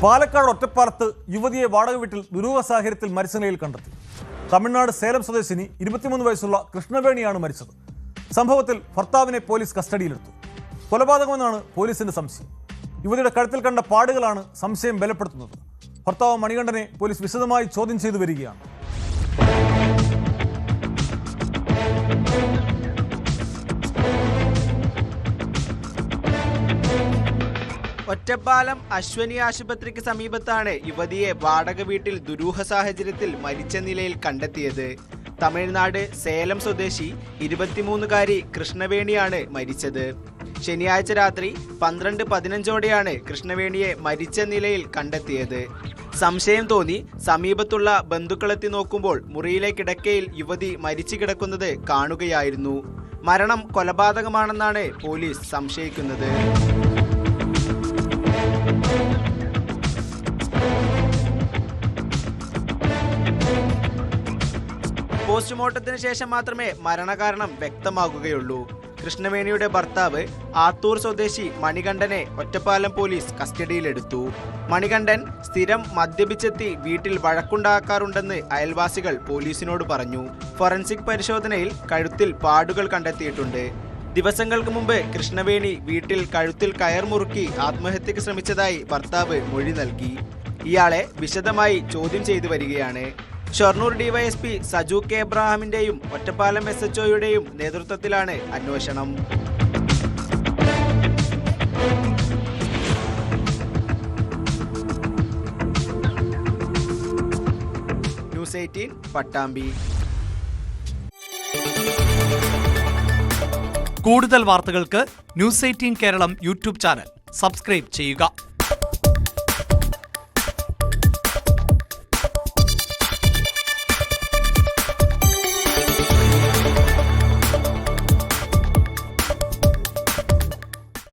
പാലക്കാട് ഒറ്റപ്പാലത്ത് യുവതിയെ വാടക വീട്ടിൽ ദുരൂഹ സാഹചര്യത്തിൽ മരിച്ച നിലയിൽ കണ്ടെത്തി. തമിഴ്നാട് സേലം സ്വദേശിനി 23 വയസ്സുള്ള കൃഷ്ണവേണിയാണ് മരിച്ചത്. സംഭവത്തിൽ ഭർത്താവിനെ പോലീസ് കസ്റ്റഡിയിലെടുത്തു. കൊലപാതകമെന്നാണ് പോലീസിന്റെ സംശയം. യുവതിയുടെ കഴുത്തിൽ കണ്ട പാടുകളാണ് സംശയം ബലപ്പെടുത്തുന്നത്. ഭർത്താവ് മണികണ്ഠനെ പോലീസ് വിശദമായി ചോദ്യം ചെയ്തു വരികയാണ്. ഒറ്റപ്പാലം അശ്വനി ആശുപത്രിക്ക് സമീപത്താണ് യുവതിയെ വാടക വീട്ടിൽ ദുരൂഹ സാഹചര്യത്തിൽ മരിച്ച നിലയിൽ കണ്ടെത്തിയത്. തമിഴ്നാട് സേലം സ്വദേശി 23-കാരി കൃഷ്ണവേണിയാണ് മരിച്ചത്. ശനിയാഴ്ച രാത്രി 12:15ഓടെയാണ് കൃഷ്ണവേണിയെ മരിച്ച നിലയിൽ കണ്ടെത്തിയത്. സംശയം തോന്നി സമീപത്തുള്ള ബന്ധുക്കളെത്തി നോക്കുമ്പോൾ മുറിയിലെ കിടക്കയിൽ യുവതി മരിച്ചു കിടക്കുന്നത് കാണുകയായിരുന്നു. മരണം കൊലപാതകമാണെന്നാണ് പോലീസ് സംശയിക്കുന്നത്. പോസ്റ്റ്മോർട്ടത്തിന് ശേഷം മാത്രമേ മരണകാരണം വ്യക്തമാകുകയുള്ളൂ. കൃഷ്ണവേണിയുടെ ഭർത്താവ് ആത്തൂർ സ്വദേശി മണികണ്ഠനെ ഒറ്റപ്പാലം പോലീസ് കസ്റ്റഡിയിലെടുത്തു. മണികണ്ഠൻ സ്ഥിരം മദ്യപിച്ചെത്തി വീട്ടിൽ വഴക്കുണ്ടാക്കാറുണ്ടെന്ന് അയൽവാസികൾ പോലീസിനോട് പറഞ്ഞു. ഫോറൻസിക് പരിശോധനയിൽ കഴുത്തിൽ പാടുകൾ കണ്ടെത്തിയിട്ടുണ്ട്. ദിവസങ്ങൾക്ക് മുമ്പ് കൃഷ്ണവേണി വീട്ടിൽ കഴുത്തിൽ കയർ മുറുക്കി ആത്മഹത്യക്ക് ശ്രമിച്ചതായി ഭർത്താവ് മൊഴി നൽകി. ഇയാളെ വിശദമായി ചോദ്യം ചെയ്തു വരികയാണ്. ഷൊർണൂർ ഡിവൈഎസ്പി സജു കെ എബ്രഹാമിന്റെയും ഒറ്റപ്പാലം SHOയുടെയും നേതൃത്വത്തിലാണ് അന്വേഷണം. ന്യൂസ് 18 പട്ടാമ്പി. കൂടുതൽ വാർത്തകൾക്ക് News 18 Keralam YouTube channel subscribe ചെയ്യുക.